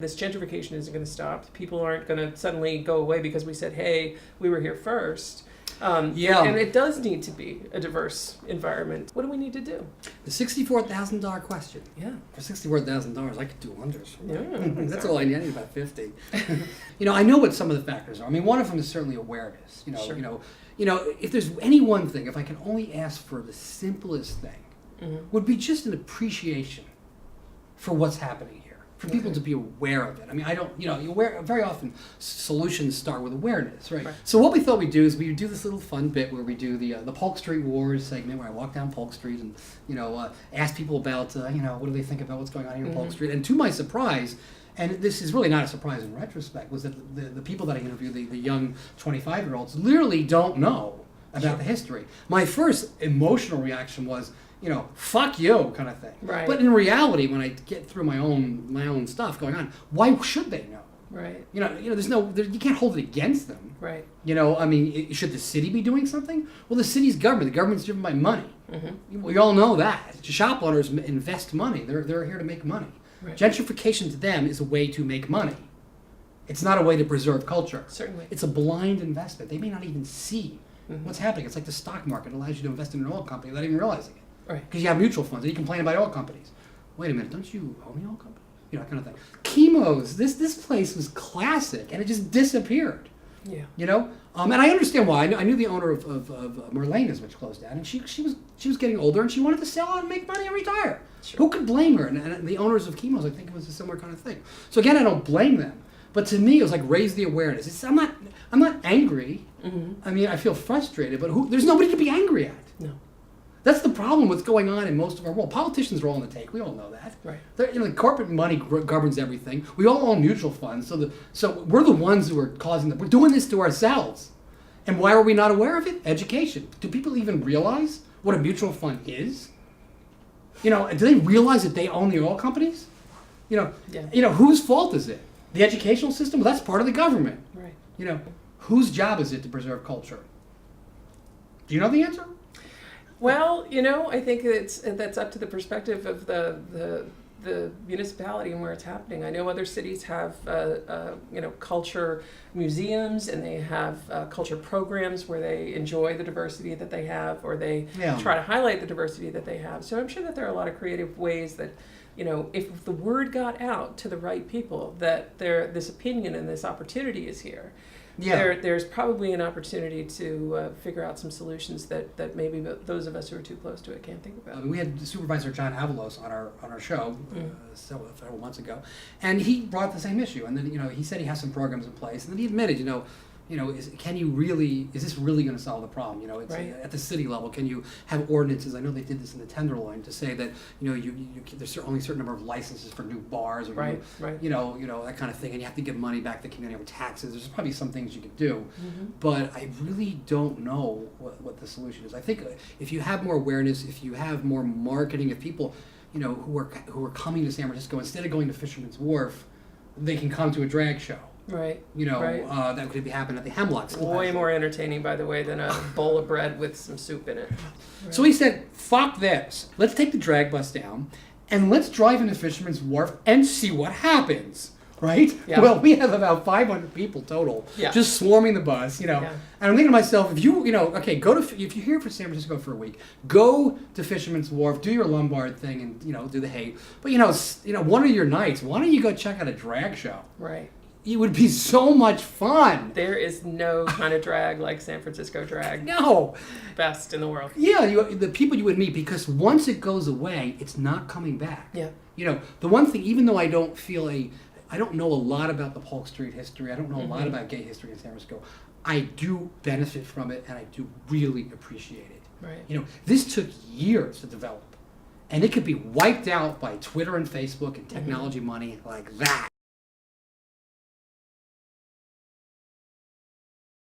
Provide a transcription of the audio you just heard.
This gentrification isn't going to stop. People aren't going to suddenly go away because we said, hey, we were here first. And it does need to be a diverse environment. What do we need to do? The $64,000 question. Yeah. For $64,000, I could do wonders. Yeah, That's all I need. I need about 50. I know what some of the factors are. I mean, one of them is certainly awareness. Sure. If there's any one thing, if I can only ask for the simplest thing, would be just an appreciation for what's happening here. For people to be aware of it. I mean, very often solutions start with awareness, right? So what we thought we'd do is we would do this little fun bit where we do the Polk Street Wars segment, where I walk down Polk Street and, ask people about, what do they think about what's going on here in Polk Street. And to my surprise, and this is really not a surprise in retrospect, was that the people that I interviewed, the young 25-year-olds, literally don't know about the history. My first emotional reaction was, fuck you kind of thing. Right. But in reality, when I get through my own stuff going on, why should they know? Right. You can't hold it against them. Right. Should the city be doing something? Well, the city's government. The government's driven by money. We all know that. Shop owners invest money. They're here to make money. Right. Gentrification to them is a way to make money. It's not a way to preserve culture. Certainly. It's a blind investment. They may not even see what's happening. It's like the stock market. It allows you to invest in an oil company without even realizing it. Right. Because you have mutual funds and you complain about oil companies. Wait a minute, don't you own the oil company? That kind of thing. Chemo's, this place was classic and it just disappeared. Yeah. And I understand why. I knew the owner of Marlena's, which closed down, and she was getting older and she wanted to sell out and make money and retire. Sure. Who could blame her? And the owners of Chemo's, I think it was a similar kind of thing. So again, I don't blame them. But to me, it was like raise the awareness. I'm not angry. I mean, I feel frustrated, but there's nobody to be angry at. No. That's the problem with what's going on in most of our world. Politicians are all in the take. We all know that. Right. The corporate money governs everything. We all own mutual funds. So we're the ones who are causing we're doing this to ourselves. And why are we not aware of it? Education. Do people even realize what a mutual fund is? Do they realize that they own the oil companies? Whose fault is it? The educational system? Well, that's part of the government. Right. Whose job is it to preserve culture? Do you know the answer? Well, I think that's up to the perspective of the municipality and where it's happening. I know other cities have culture museums, and they have culture programs where they enjoy the diversity that they have, or they try to highlight the diversity that they have. So I'm sure that there are a lot of creative ways that, if the word got out to the right people that this opinion and this opportunity is here. Yeah. There's probably an opportunity to figure out some solutions that maybe those of us who are too close to it can't think about. We had Supervisor John Avalos on our show several months ago, and he brought the same issue. And then he said he has some programs in place, and then he admitted, is this really going to solve the problem? At the city level, can you have ordinances? I know they did this in the Tenderloin to say that there's only a certain number of licenses for new bars, or that kind of thing, and you have to give money back to the community with taxes. There's probably some things you could do, but I really don't know what the solution is. I think if you have more awareness, if you have more marketing, if people who are coming to San Francisco, instead of going to Fisherman's Wharf, they can come to a drag show. Right. That could be happening at the Hemlock. Way more entertaining, by the way, than a bowl of bread with some soup in it. Right. So he said, fuck this. Let's take the drag bus down and let's drive into Fisherman's Wharf and see what happens. Right? Yeah. Well, we have about 500 people total just swarming the bus, And I'm thinking to myself, if you're here for San Francisco for a week, go to Fisherman's Wharf, do your Lombard thing, and do the hate. But one of your nights, why don't you go check out a drag show? Right. It would be so much fun. There is no kind of drag like San Francisco drag. No. Best in the world. Yeah, the people you would meet, because once it goes away, it's not coming back. Yeah. The one thing, even though I don't know a lot about the Polk Street history, I don't know a lot about gay history in San Francisco, I do benefit from it, and I do really appreciate it. Right. This took years to develop, and it could be wiped out by Twitter and Facebook and technology money like that.